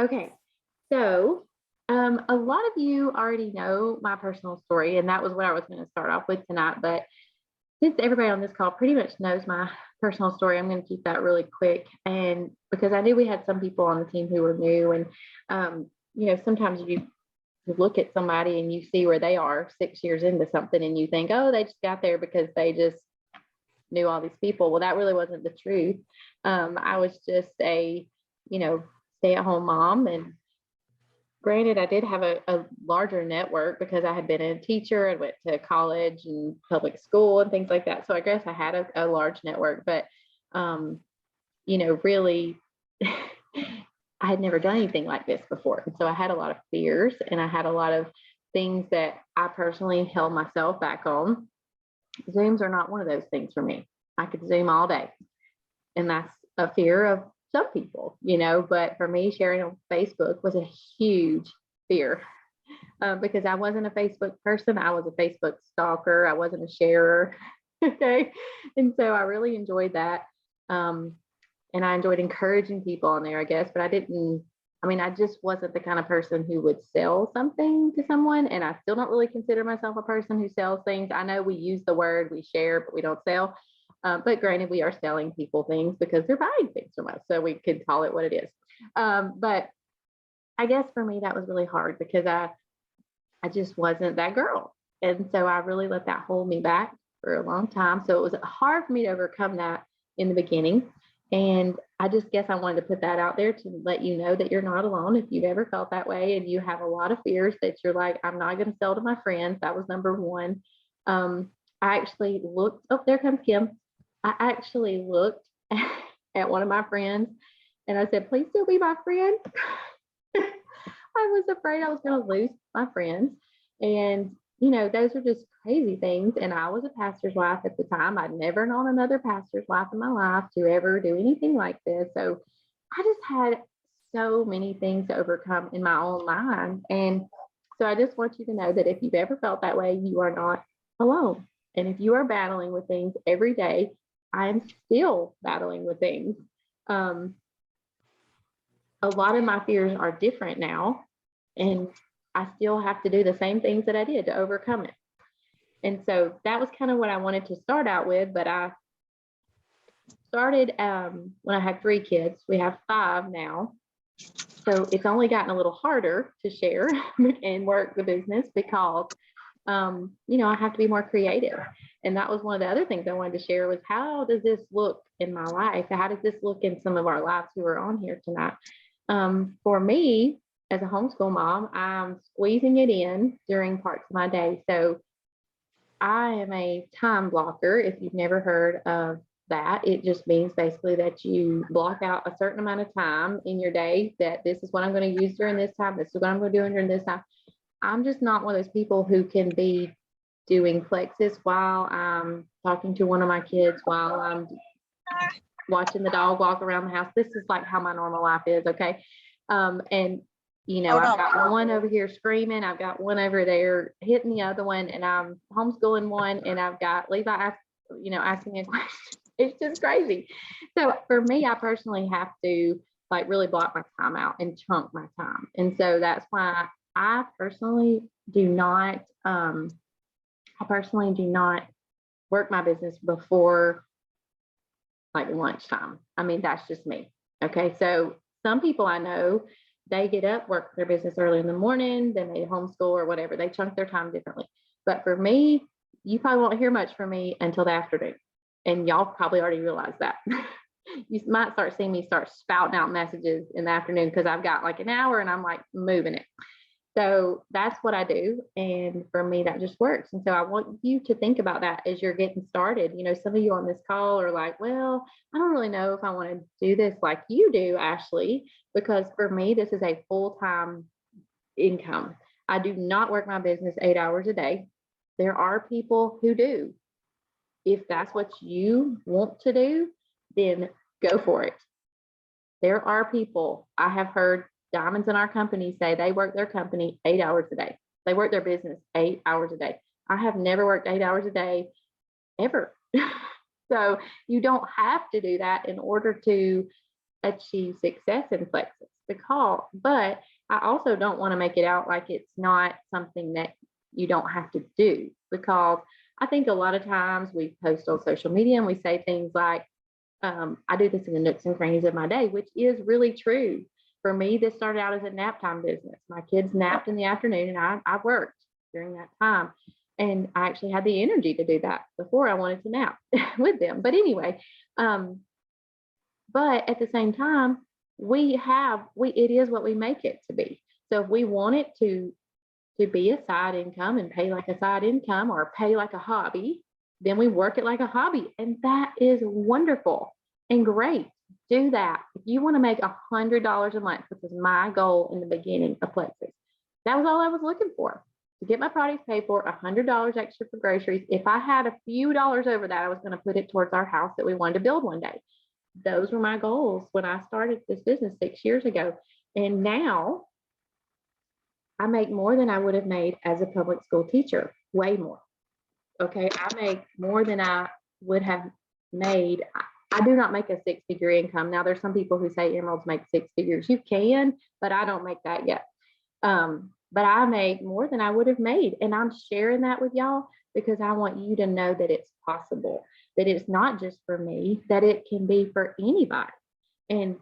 Okay. So, a lot of you already know my personal story, and that was what I was going to start off with tonight. But since everybody on this call pretty much knows my personal story, I'm going to keep that really quick. And because I knew we had some people on the team who were new, and sometimes you look at somebody and you see where they are 6 years into something, and you think, oh, they just got there because they just knew all these people. Well, that really wasn't the truth. I was just a, you know, stay-at-home mom, and granted, I did have a larger network because I had been a teacher and went to college and public school and things like that. So I guess I had a large network, but um, really, I had never done anything like this before. And so I had a lot of fears, and I had a lot of things that I personally held myself back on. Zooms are not one of those things for me. I could Zoom all day, and that's a fear of some people, but for me, sharing on Facebook was a huge fear because I wasn't a Facebook person. I was a Facebook stalker. I wasn't a sharer. Okay. And so I really enjoyed that. And I enjoyed encouraging people on there, I guess, but I just wasn't the kind of person who would sell something to someone. And I still don't really consider myself a person who sells things. I know we use the word, we share, but we don't sell. But granted, we are selling people things because they're buying things from us. So we could call it what it is. But I guess for me, that was really hard because I just wasn't that girl. And so I really let that hold me back for a long time. So it was hard for me to overcome that in the beginning. And I just guess I wanted to put that out there to let you know that you're not alone. If you've ever felt that way and you have a lot of fears that you're like, I'm not going to sell to my friends. That was number one. I actually looked, oh, there comes Kim. I actually looked at one of my friends and I said, please still be my friend. I was afraid I was going to lose my friends. And, those are just crazy things. And I was a pastor's wife at the time. I'd never known another pastor's wife in my life to ever do anything like this. So I just had so many things to overcome in my own mind. And so I just want you to know that if you've ever felt that way, you are not alone. And if you are battling with things every day, I am still battling with things. A lot of my fears are different now, and I still have to do the same things that I did to overcome it. And so that was kind of what I wanted to start out with. But I started when I had 3 kids. We have 5 now. So it's only gotten a little harder to share and work the business because I have to be more creative. And that was one of the other things I wanted to share was how does this look in my life? How does this look in some of our lives who are on here tonight? For me, as a homeschool mom, I'm squeezing it in during parts of my day. So I am a time blocker. If you've never heard of that, it just means basically that you block out a certain amount of time in your day that this is what I'm going to use during this time. This is what I'm going to do during this time. I'm just not one of those people who can be doing flexes while I'm talking to one of my kids, while I'm watching the dog walk around the house. This is like how my normal life is. Okay. I've got one over here screaming. I've got one over there hitting the other one, and I'm homeschooling one, and I've got Levi, asking me a question. It's just crazy. So for me, I personally have to really block my time out and chunk my time. And so that's why I personally do not work my business before lunchtime. That's just me. Okay. So some people I know, they get up, work their business early in the morning, then they homeschool or whatever. They chunk their time differently. But for me, you probably won't hear much from me until the afternoon. And y'all probably already realized that. You might start seeing me start spouting out messages in the afternoon because I've got an hour and I'm moving it. So that's what I do. And for me, that just works. And so I want you to think about that as you're getting started. Some of you on this call are like, well, I don't really know if I want to do this like you do, Ashley, because for me, this is a full-time income. I do not work my business 8 hours a day. There are people who do. If that's what you want to do, then go for it. There are people, I have heard diamonds in our company say they work their company 8 hours a day. They work their business 8 hours a day. I have never worked 8 hours a day ever. So you don't have to do that in order to achieve success in Flexes, to call. But I also don't want to make it out like it's not something that you don't have to do, because I think a lot of times we post on social media and we say things like, I do this in the nooks and crannies of my day, which is really true. For me, this started out as a nap time business. My kids napped in the afternoon and I worked during that time. And I actually had the energy to do that before I wanted to nap with them. But anyway, but at the same time, it is what we make it to be. So if we want it to be a side income and pay like a side income or pay like a hobby, then we work it like a hobby. And that is wonderful and great. Do that. If you want to make $100 a month, which was my goal in the beginning of Plexus, that was all I was looking for, to get my products paid for, $100 extra for groceries. If I had a few dollars over that, I was going to put it towards our house that we wanted to build one day. Those were my goals when I started this business 6 years ago. And now I make more than I would have made as a public school teacher, way more. Okay, I make more than I would have made. I do not make a six-figure income. Now, there's some people who say emeralds make six figures. You can, but I don't make that yet. But I make more than I would have made. And I'm sharing that with y'all because I want you to know that it's possible, that it's not just for me, that it can be for anybody. And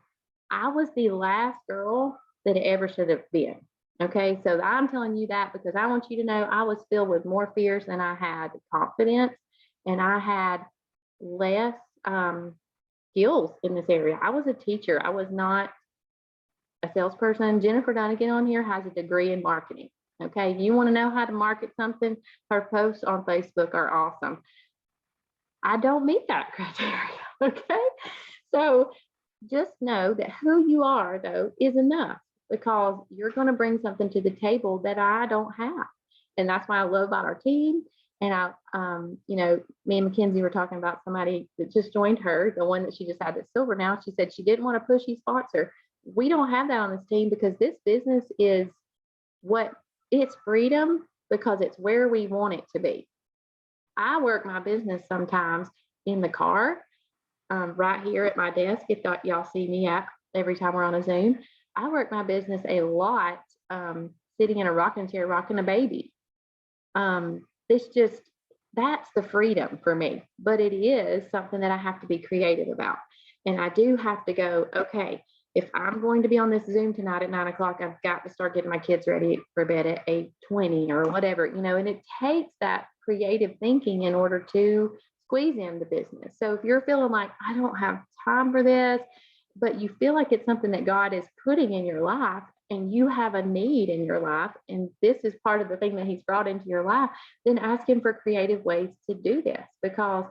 I was the last girl that it ever should have been. Okay, so I'm telling you that because I want you to know I was filled with more fears than I had confidence, and I had less skills in this area. I was a teacher. I was not a salesperson. Jennifer Dunnigan on here has a degree in marketing. Okay, you want to know how to market something? Her posts on Facebook are awesome. I don't meet that criteria. Okay, so just know that who you are, though, is enough, because you're going to bring something to the table that I don't have. And that's why I love about our team. And me and Mackenzie were talking about somebody that just joined her, the one that she just had that's silver now. She said she didn't want a pushy sponsor. We don't have that on this team because this business is it's freedom, because it's where we want it to be. I work my business sometimes in the car, right here at my desk, if y'all see me at every time we're on a Zoom. I work my business a lot sitting in a rocking chair, rocking a baby. That's the freedom for me, but it is something that I have to be creative about. And I do have to go, okay, if I'm going to be on this Zoom tonight at 9 o'clock, I've got to start getting my kids ready for bed at 8:20 or whatever, and it takes that creative thinking in order to squeeze in the business. So if you're feeling like I don't have time for this, but you feel like it's something that God is putting in your life and you have a need in your life, and this is part of the thing that he's brought into your life, then ask him for creative ways to do this, because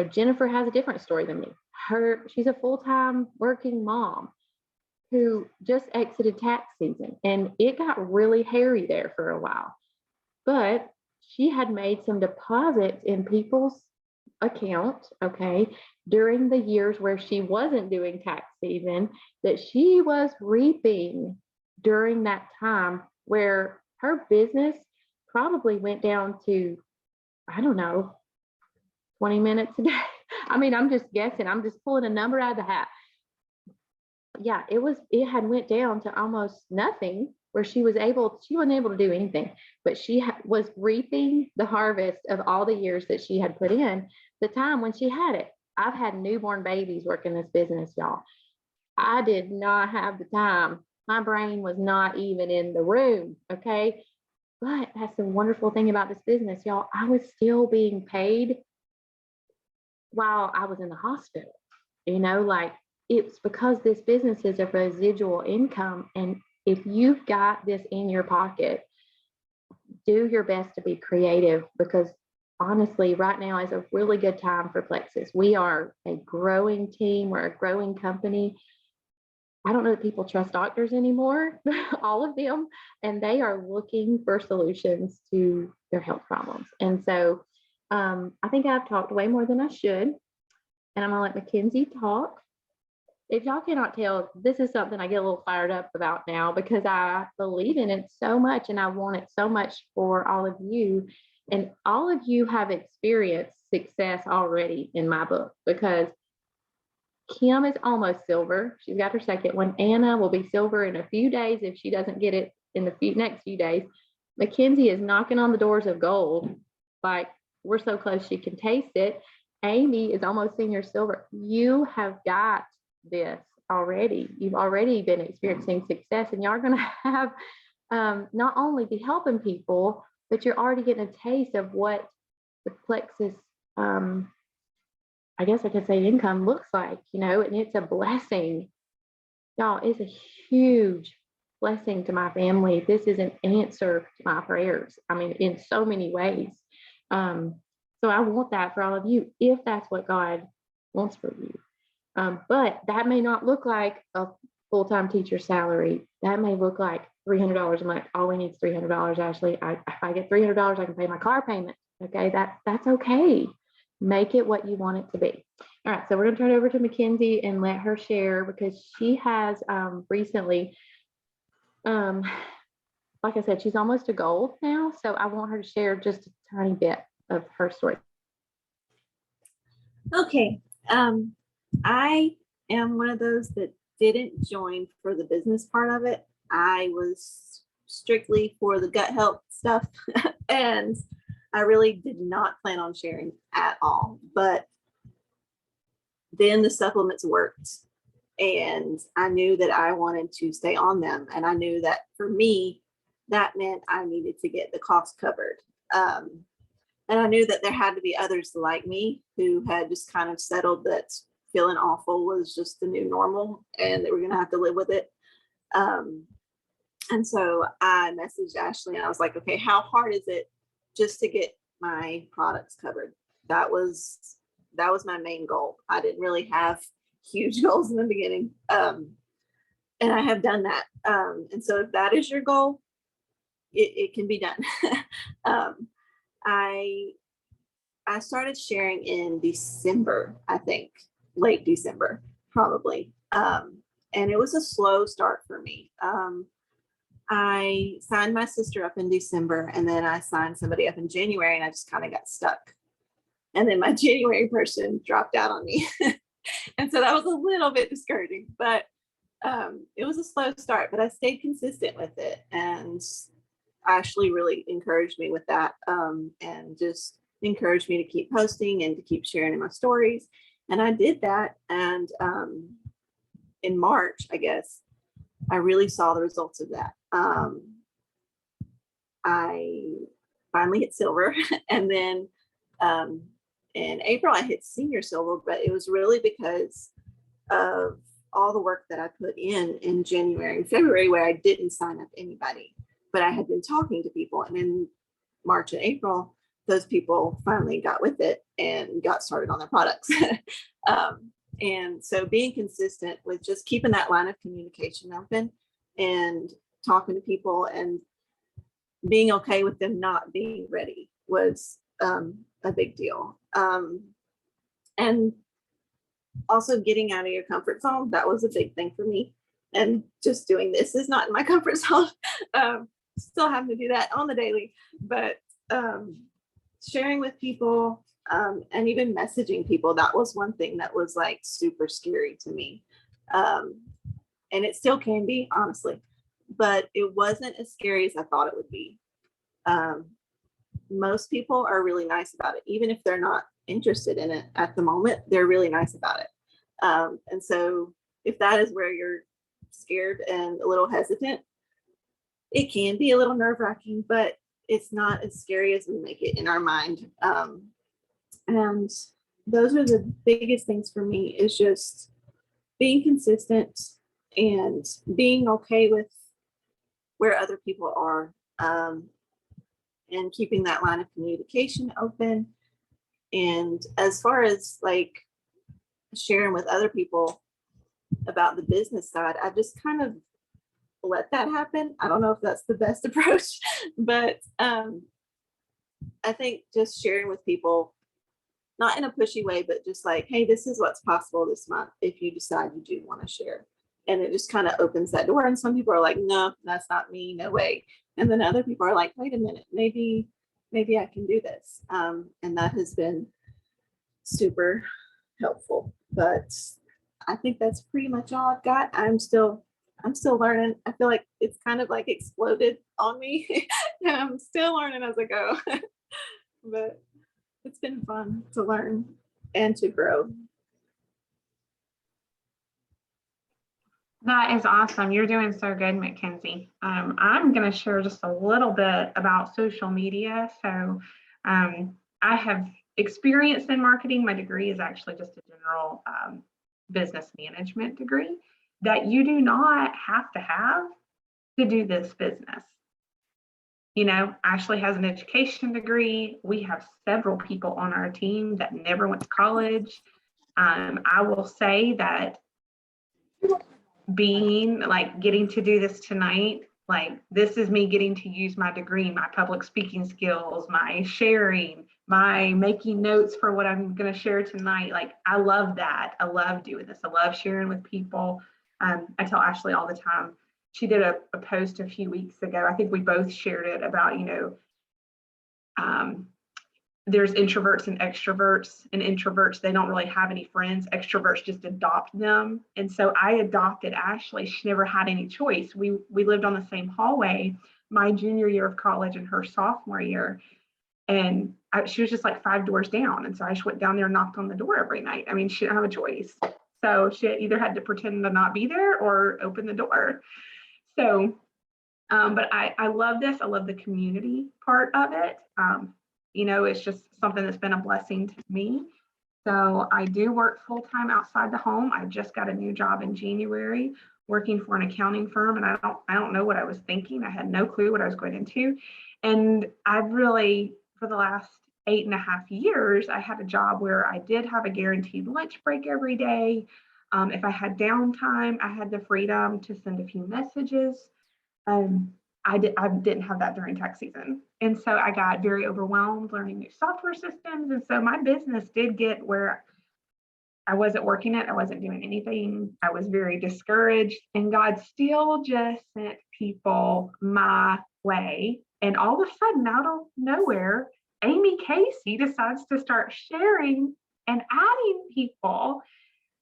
Jennifer has a different story than me. She's a full-time working mom who just exited tax season, and it got really hairy there for a while, but she had made some deposits in people's account, okay, during the years where she wasn't doing tax season, that she was reaping during that time, where her business probably went down to, I don't know, 20 minutes a day. I mean, I'm just guessing. I'm just pulling a number out of the hat. Yeah, it had went down to almost nothing, where she wasn't able to do anything, but she was reaping the harvest of all the years that she had put in, the time when she had it. I've had newborn babies working this business, y'all. I did not have the time. My brain was not even in the room, okay? But that's the wonderful thing about this business, y'all. I was still being paid while I was in the hospital. Like, it's because this business is a residual income. And if you've got this in your pocket, do your best to be creative, because honestly, right now is a really good time for Plexus. We are a growing team. We're a growing company. I don't know that people trust doctors anymore, all of them, and they are looking for solutions to their health problems. And so I think I've talked way more than I should, and I'm gonna let Mackenzie talk. If y'all cannot tell, this is something I get a little fired up about now, because I believe in it so much and I want it so much for all of you. And all of you have experienced success already in my book, because Kim is almost silver. She's got her second one. Anna will be silver in a few days if she doesn't get it in the next few days. Mackenzie is knocking on the doors of gold. Like, we're so close she can taste it. Amy is almost senior silver. You have got this already. You've already been experiencing success, and y'all are going to have not only be helping people, but you're already getting a taste of what the Plexus, I guess I could say, income looks like, and it's a blessing. Y'all, it's a huge blessing to my family. This is an answer to my prayers. I mean, in so many ways. So I want that for all of you, if that's what God wants for you. But that may not look like a full-time teacher salary. That may look like $300 a month. All we need is $300, Ashley. If I get $300, I can pay my car payment. Okay, that's okay. Make it what you want it to be. All right, so we're going to turn it over to Mackenzie and let her share, because she has recently, like I said, she's almost to gold now. So I want her to share just a tiny bit of her story. Okay. I am one of those that didn't join for the business part of it. I was strictly for the gut health stuff, and I really did not plan on sharing at all. But then the supplements worked, and I knew that I wanted to stay on them. And I knew that for me, that meant I needed to get the cost covered. And I knew that there had to be others like me who had just kind of settled that feeling awful was just the new normal, and that we're going to have to live with it. And so I messaged Ashley, and I was like, okay, how hard is it just to get my products covered? That was my main goal. I didn't really have huge goals in the beginning. And I have done that. And so if that is your goal, it can be done. I started sharing in December, I think, late December, probably. And it was a slow start for me. I signed my sister up in December, and then I signed somebody up in January, and I just kind of got stuck. And then my January person dropped out on me. And so that was a little bit discouraging, but it was a slow start, but I stayed consistent with it. And Ashley really encouraged me with that, and just encouraged me to keep posting and to keep sharing in my stories. And I did that. And in March, I guess, I really saw the results of that. I finally hit silver. And then in April, I hit senior silver, but it was really because of all the work that I put in January and February, where I didn't sign up anybody, but I had been talking to people. And in March and April, those people finally got with it and got started on their products. And so being consistent with just keeping that line of communication open and talking to people and being okay with them not being ready was a big deal. And also getting out of your comfort zone, that was a big thing for me. And just doing this is not in my comfort zone. Still having to do that on the daily, but sharing with people, and even messaging people, that was one thing that was like super scary to me. And it still can be, honestly, but it wasn't as scary as I thought it would be. Most people are really nice about it. Even if they're not interested in it at the moment, they're really nice about it. And so if that is where you're scared and a little hesitant, it can be a little nerve-wracking, but it's not as scary as we make it in our mind. And those are the biggest things for me, is just being consistent and being okay with where other people are, and keeping that line of communication open. And as far as like sharing with other people about the business side, I just kind of let that happen. I don't know if that's the best approach, but I think just sharing with people, not in a pushy way, but just like, hey, this is what's possible this month if you decide you do want to share. And it just kind of opens that door. And some people are like, no, that's not me, no way. And then other people are like, wait a minute, maybe I can do this. And that has been super helpful. But I think that's pretty much all I've got. I'm still learning. I feel like it's kind of like exploded on me and I'm still learning as I go. But it's been fun to learn and to grow. That is awesome. You're doing so good, Mackenzie. I'm going to share just a little bit about social media. So I have experience in marketing. My degree is actually just a general business management degree that you do not have to do this business. You know, Ashley has an education degree. We have several people on our team that never went to college. I will say that getting to do this tonight, like this is me getting to use my degree, my public speaking skills, my sharing, my making notes for what I'm going to share tonight. Like, I love that. I love doing this. I love sharing with people. I tell Ashley all the time. She did a post a few weeks ago. I think we both shared it about, there's introverts and extroverts, and introverts, they don't really have any friends. Extroverts just adopt them. And so I adopted Ashley. She never had any choice. We lived on the same hallway my junior year of college and her sophomore year. And she was just like 5 doors down. And so I just went down there and knocked on the door every night. I mean, she didn't have a choice. So she either had to pretend to not be there or open the door. So, but I love this. I love the community part of it. It's just something that's been a blessing to me. So I do work full-time outside the home. I just got a new job in January working for an accounting firm, and I don't know what I was thinking. I had no clue what I was going into. And I've really, for the last 8.5 years, I had a job where I did have a guaranteed lunch break every day. If I had downtime, I had the freedom to send a few messages. I didn't have that during tax season. And so I got very overwhelmed learning new software systems. And so my business did get where I wasn't working it. I wasn't doing anything. I was very discouraged. And God still just sent people my way. And all of a sudden, out of nowhere, Amy Casey decides to start sharing and adding people.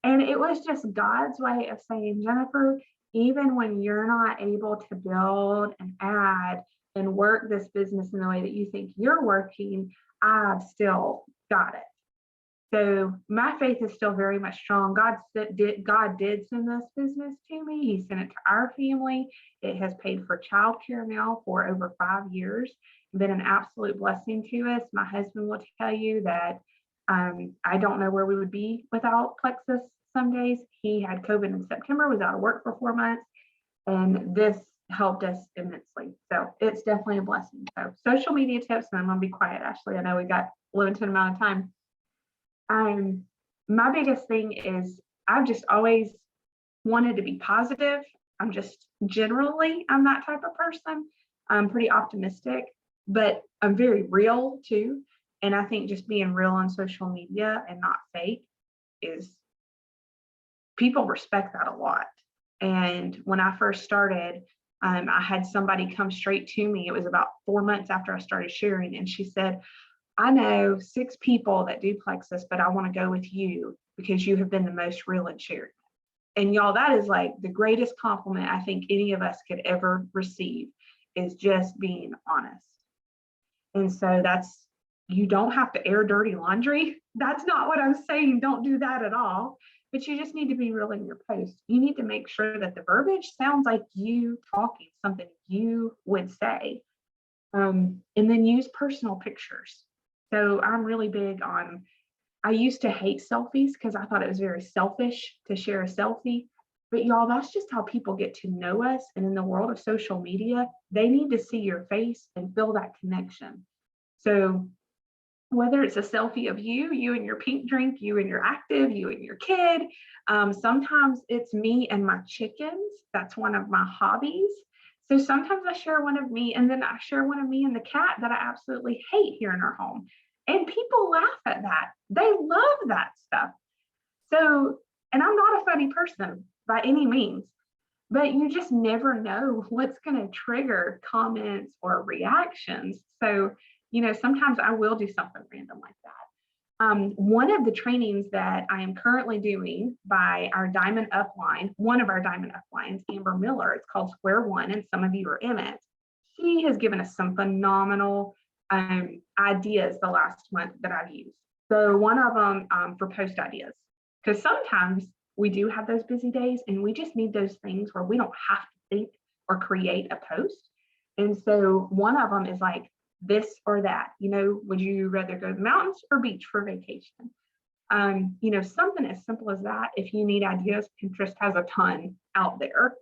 And it was just God's way of saying, Jennifer, even when you're not able to build and add and work this business in the way that you think you're working, I've still got it. So my faith is still very much strong. God did send this business to me. He sent it to our family. It has paid for childcare now for over 5 years. Been an absolute blessing to us. My husband will tell you that I don't know where we would be without Plexus some days. He had COVID in September, was out of work for 4 months, and this helped us immensely. So it's definitely a blessing. So social media tips, and I'm going to be quiet, Ashley. I know we got a limited amount of time. My biggest thing is I've just always wanted to be positive. I'm that type of person. I'm pretty optimistic, but I'm very real too. And I think just being real on social media and not fake people respect that a lot. And when I first started, I had somebody come straight to me. It was about 4 months after I started sharing. And she said, I know 6 people that do Plexus, but I want to go with you because you have been the most real in sharing. And y'all, that is like the greatest compliment I think any of us could ever receive, is just being honest. And so you don't have to air dirty laundry. That's not what I'm saying. Don't do that at all. But you just need to be real in your post. You need to make sure that the verbiage sounds like you talking, something you would say. And then use personal pictures. So I'm really big on, I used to hate selfies because I thought it was very selfish to share a selfie. But y'all, that's just how people get to know us. And in the world of social media, they need to see your face and feel that connection. So whether it's a selfie of you and your pink drink, you and your active, you and your kid, sometimes it's me and my chickens. That's one of my hobbies. So sometimes I share one of me, and then I share one of me and the cat that I absolutely hate here in our home. And people laugh at that. They love that stuff. So, and I'm not a funny person by any means, but you just never know what's going to trigger comments or reactions. So, sometimes I will do something random like that. One of the trainings that I am currently doing by our Diamond Upline, one of our Diamond Uplines, Amber Miller, it's called Square One, and some of you are in it. She has given us some phenomenal ideas the last month that I've used. So one of them for post ideas, because sometimes we do have those busy days and we just need those things where we don't have to think or create a post. And so one of them is like this or that, you know, would you rather go to the mountains or beach for vacation? You know, something as simple as that. If you need ideas, Pinterest has a ton out there.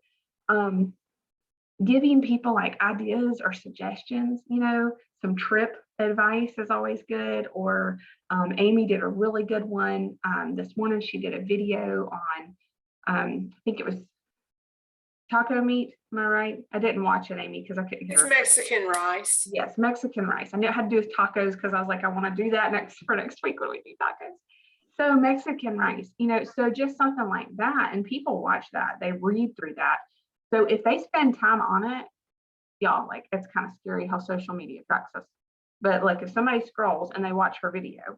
Giving people like ideas or suggestions, you know, some trip advice is always good. Or Amy did a really good one this morning. She did a video on, I think it was taco meat. Am I right? I didn't watch it, Amy, because I couldn't hear. It's Mexican rice. Yes, Mexican rice. I knew it had to do with tacos because I was like, I want to do that next week when we do tacos. So Mexican rice, you know, so just something like that. And people watch that, they read through that. So if they spend time on it, y'all, like, it's kind of scary how social media tracks us. But like if somebody scrolls and they watch her video,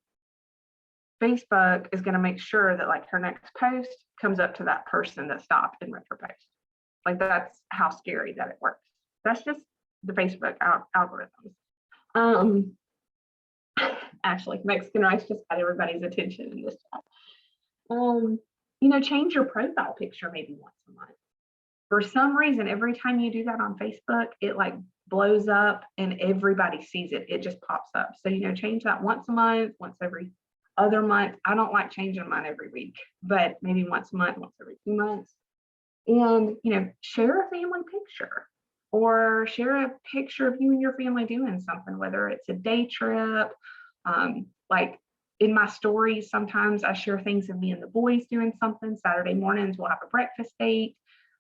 Facebook is going to make sure that like her next post comes up to that person that stopped and read her post. Like that's how scary that it works. That's just the Facebook algorithms. Actually, Mexican rice just got everybody's attention in this chat. You know, change your profile picture maybe once a month. For some reason, every time you do that on Facebook, it like blows up and everybody sees it. It just pops up. So, you know, change that once a month, once every other month. I don't like changing mine every week, but maybe once a month, once every 2 months. And, you know, share a family picture or share a picture of you and your family doing something, whether it's a day trip. Like in my stories, sometimes I share things of me and the boys doing something. Saturday mornings, we'll have a breakfast date.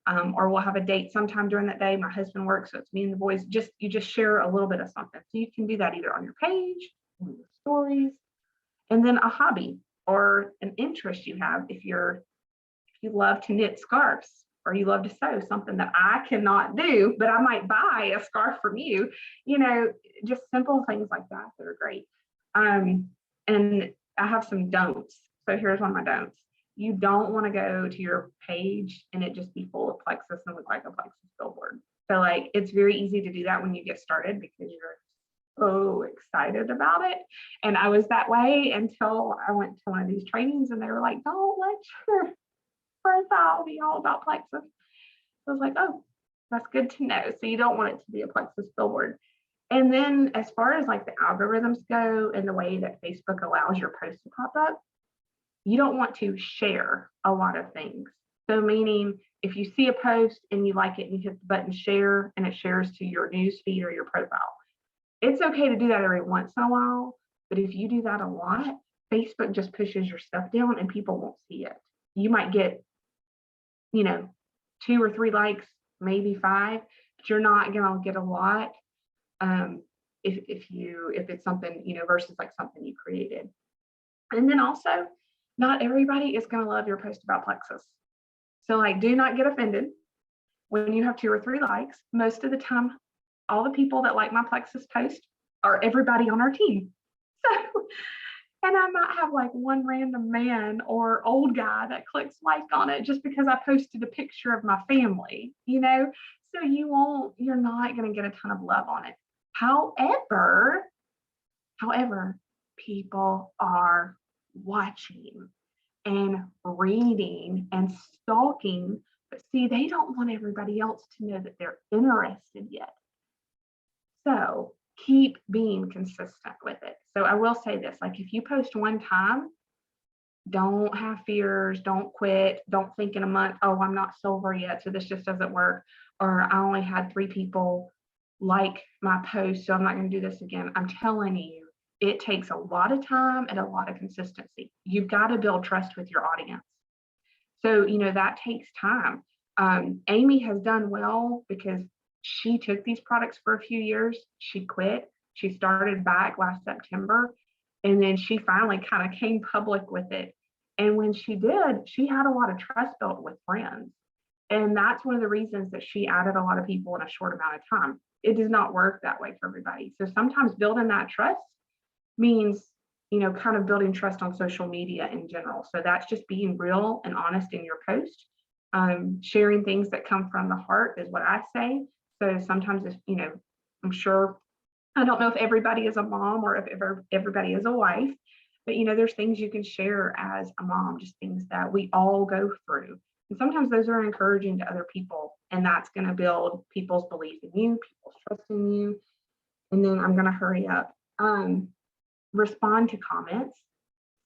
Or we'll have a date sometime during that day. My husband works, so it's me and the boys. You just share a little bit of something. So you can do that either on your page, on your stories, and then a hobby or an interest you have. If you love to knit scarves or you love to sew, something that I cannot do, but I might buy a scarf from you, you know, just simple things like that are great. And I have some don'ts. So here's one of my don'ts. You don't want to go to your page and it just be full of Plexus and look like a Plexus billboard. So like, it's very easy to do that when you get started because you're so excited about it. And I was that way until I went to one of these trainings and they were like, don't let your profile be all about Plexus. So I was like, oh, that's good to know. So you don't want it to be a Plexus billboard. And then as far as like the algorithms go and the way that Facebook allows your post to pop up, you don't want to share a lot of things. So meaning if you see a post and you like it and you hit the button share and it shares to your news feed or your profile, it's okay to do that every once in a while. But if you do that a lot, Facebook just pushes your stuff down and people won't see it. You might get, you know, 2 or 3 likes, maybe 5, but you're not gonna get a lot if it's something, you know, versus like something you created. And then also, not everybody is going to love your post about Plexus. So like, do not get offended when you have 2 or 3 likes. Most of the time, all the people that like my Plexus post are everybody on our team. So, and I might have like one random man or old guy that clicks like on it just because I posted a picture of my family, you know? So you're not going to get a ton of love on it. However, people are watching and reading and stalking, but see, they don't want everybody else to know that they're interested yet. So keep being consistent with it. So I will say this, like if you post one time, don't have fears, don't quit, don't think in a month, oh, I'm not silver yet, so this just doesn't work, or I only had 3 people like my post, so I'm not going to do this again. I'm telling you, it takes a lot of time and a lot of consistency. You've got to build trust with your audience. So, you know, that takes time. Amy has done well because she took these products for a few years. She quit. She started back last September. And then she finally kind of came public with it. And when she did, she had a lot of trust built with friends. And that's one of the reasons that she added a lot of people in a short amount of time. It does not work that way for everybody. So sometimes building that trust means kind of building trust on social media in general. So that's just being real and honest in your post. Sharing things that come from the heart is what I say. So sometimes if, I'm sure, I don't know if everybody is a mom or if everybody is a wife, but there's things you can share as a mom, just things that we all go through. And sometimes those are encouraging to other people, and that's going to build people's belief in you, people's trust in you. And then I'm going to hurry up. Respond to comments.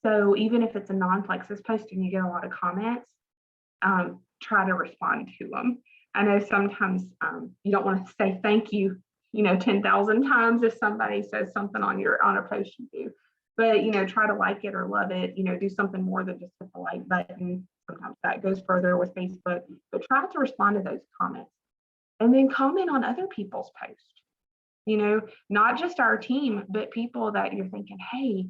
So even if it's a non-Plexus post and you get a lot of comments, try to respond to them. I know sometimes you don't want to say thank you, 10,000 times if somebody says something on a post you do, but try to like it or love it. Do something more than just hit the like button. Sometimes that goes further with Facebook, but try to respond to those comments, and then comment on other people's posts. Not just our team, but people that you're thinking, hey,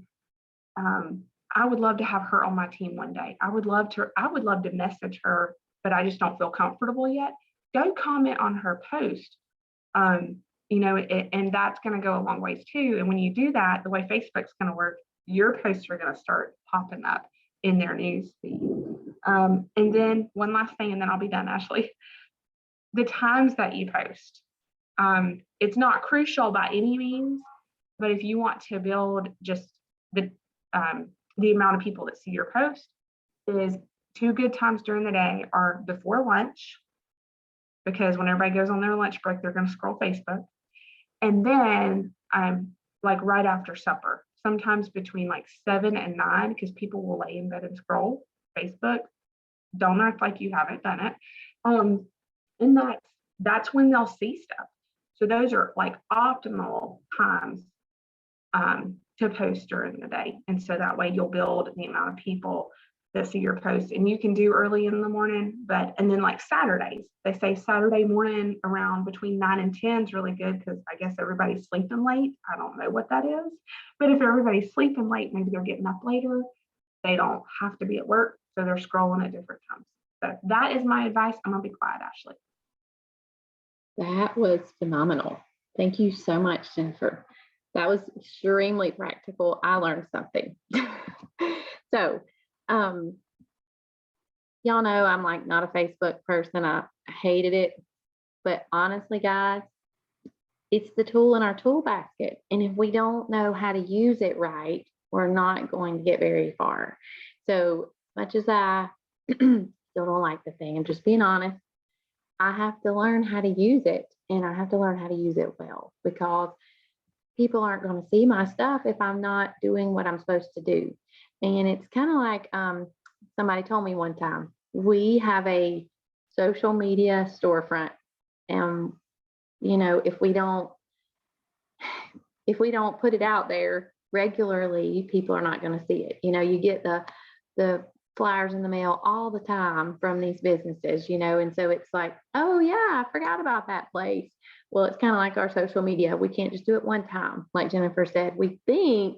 I would love to have her on my team one day. I would love to message her, but I just don't feel comfortable yet. Go comment on her post. And that's going to go a long ways too. And when you do that, the way Facebook's going to work, your posts are going to start popping up in their news feed. And then one last thing, and then I'll be done, Ashley. The times that you post. It's not crucial by any means, but if you want to build just the amount of people that see your post, is 2 good times during the day are before lunch, because when everybody goes on their lunch break, they're going to scroll Facebook. And then like right after supper, sometimes between like 7 and 9, because people will lay in bed and scroll Facebook. Don't act like you haven't done it. And that's when they'll see stuff. So those are like optimal times to post during the day. And so that way you'll build the amount of people that see your posts. And you can do early in the morning, and then like Saturdays, they say Saturday morning around between 9 and 10 is really good, because I guess everybody's sleeping late. I don't know what that is, but if everybody's sleeping late, maybe they're getting up later. They don't have to be at work, so they're scrolling at different times. So that is my advice. I'm gonna be quiet, Ashley. That was phenomenal. Thank you so much, Jennifer. That was extremely practical. I learned something. So, y'all know I'm like not a Facebook person. I hated it. But honestly, guys, it's the tool in our tool basket. And if we don't know how to use it right, we're not going to get very far. So much as I still don't like the thing, I'm just being honest, I have to learn how to use it, and I have to learn how to use it well, because people aren't going to see my stuff if I'm not doing what I'm supposed to do. And it's kind of like somebody told me one time, we have a social media storefront, and if we don't put it out there regularly, people are not going to see it. You get the flyers in the mail all the time from these businesses, and so it's like, oh yeah, I forgot about that place. Well, it's kind of like our social media. We can't just do it one time. Like Jennifer said, we think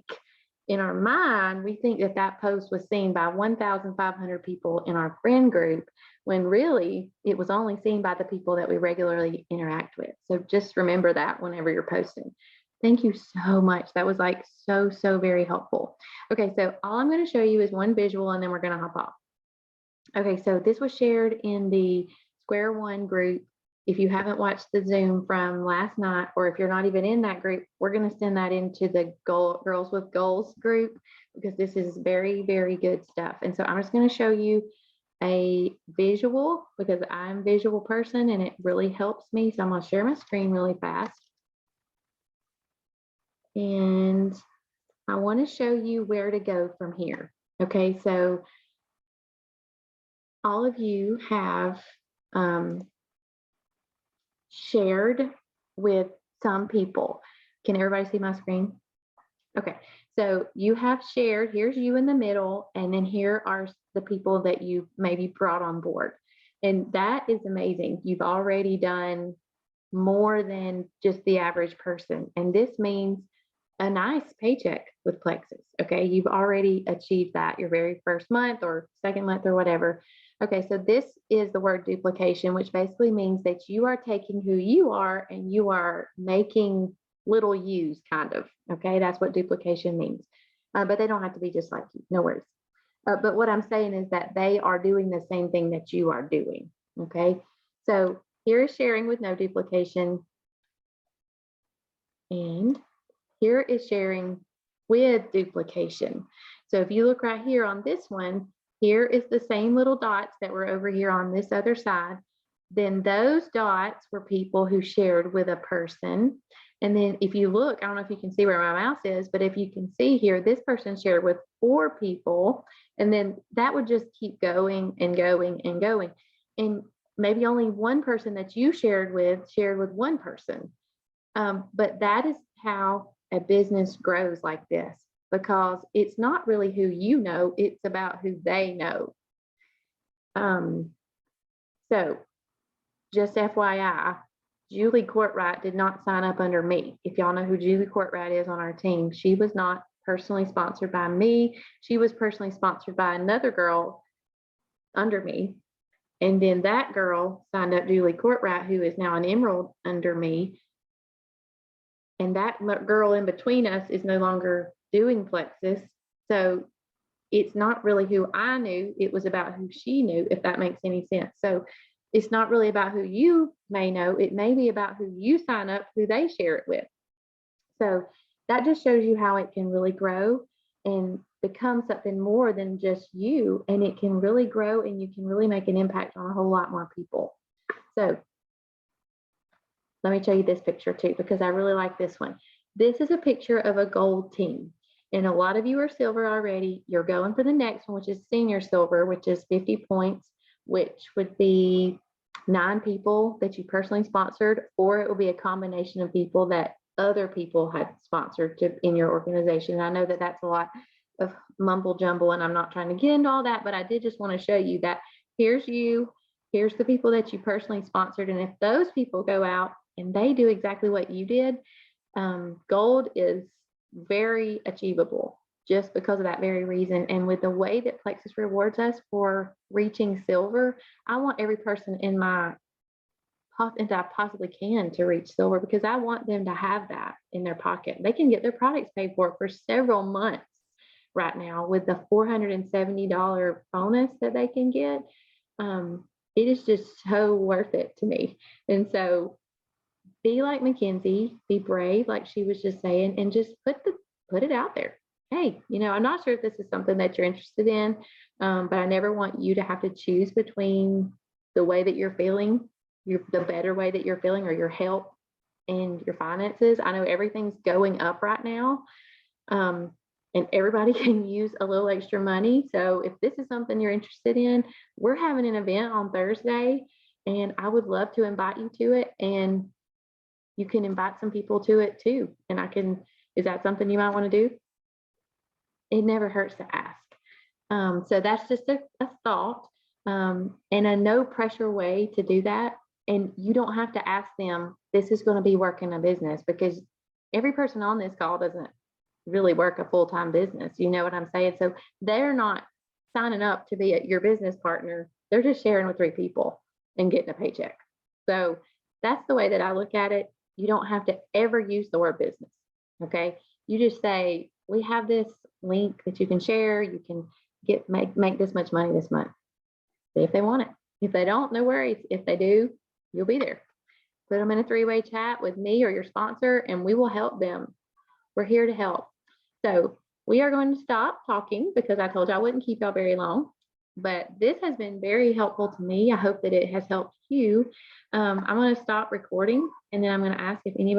in our mind, we think that post was seen by 1,500 people in our friend group, when really it was only seen by the people that we regularly interact with. So just remember that whenever you're posting. Thank you so much. That was like so very helpful. Okay, so all I'm going to show you is one visual, and then we're going to hop off. Okay, so this was shared in the Square One group. If you haven't watched the Zoom from last night, or if you're not even in that group, we're going to send that into the Girls with Goals group, because this is very good stuff. And so I'm just going to show you a visual, because I'm a visual person and it really helps me. So I'm going to share my screen really fast. And I want to show you where to go from here. Okay, so all of you have shared with some people. Can everybody see my screen? Okay, so you have shared. Here's you in the middle, and then here are the people that you maybe brought on board. And that is amazing. You've already done more than just the average person. And this means a nice paycheck with Plexus. Okay, you've already achieved that your very first month or second month or whatever. Okay, so this is the word duplication, which basically means that you are taking who you are and you are making little U's, kind of. Okay, that's what duplication means. but they don't have to be just like you. No worries. But what I'm saying is that they are doing the same thing that you are doing. Okay. So here is sharing with no duplication. And here is sharing with duplication. So if you look right here on this one, here is the same little dots that were over here on this other side. Then those dots were people who shared with a person. And then if you look, I don't know if you can see where my mouse is, but if you can see here, this person shared with 4 people. And then that would just keep going and going and going. And maybe only one person that you shared with one person. But that is how a business grows like this, because it's not really who you know, it's about who they know. So just FYI, Julie Courtwright did not sign up under me. If y'all know who Julie Courtwright is on our team, she was not personally sponsored by me. She was personally sponsored by another girl under me. And then that girl signed up Julie Courtwright, who is now an Emerald under me. And that girl in between us is no longer doing Plexus. So it's not really who I knew. It was about who she knew, if that makes any sense. So it's not really about who you may know. It may be about who you sign up, who they share it with. So that just shows you how it can really grow and become something more than just you. And it can really grow and you can really make an impact on a whole lot more people. So let me show you this picture too, because I really like this one. This is a picture of a gold team. And a lot of you are silver already. You're going for the next one, which is senior silver, which is 50 points, which would be 9 people that you personally sponsored, or it will be a combination of people that other people had sponsored in your organization. And I know that that's a lot of mumble jumble, and I'm not trying to get into all that, but I did just want to show you that here's you, here's the people that you personally sponsored. And if those people go out and they do exactly what you did, gold is very achievable just because of that very reason. And with the way that Plexus rewards us for reaching silver, I want every person in my that I possibly can to reach silver, because I want them to have that in their pocket. They can get their products paid for several months right now with the $470 bonus that they can get. It is just so worth it to me. And so be like Mackenzie, be brave, like she was just saying, and just put it out there. Hey, I'm not sure if this is something that you're interested in, but I never want you to have to choose between the way that you're feeling, the better way that you're feeling, or your health and your finances. I know everything's going up right now, and everybody can use a little extra money. So if this is something you're interested in, we're having an event on Thursday, and I would love to invite you to it. And you can invite some people to it too. And is that something you might want to do? It never hurts to ask. So that's just a thought, and a no pressure way to do that. And you don't have to ask them, this is going to be working a business, because every person on this call doesn't really work a full-time business. You know what I'm saying? So they're not signing up to be your business partner. They're just sharing with 3 people and getting a paycheck. So that's the way that I look at it. You don't have to ever use the word business. Okay. You just say, we have this link that you can share. You can make this much money this month. See if they want it. If they don't, no worries. If they do, you'll be there. Put them in a 3-way chat with me or your sponsor, and we will help them. We're here to help. So we are going to stop talking, because I told you I wouldn't keep y'all very long. But this has been very helpful to me. I hope that it has helped you. I'm going to stop recording, and then I'm going to ask if anybody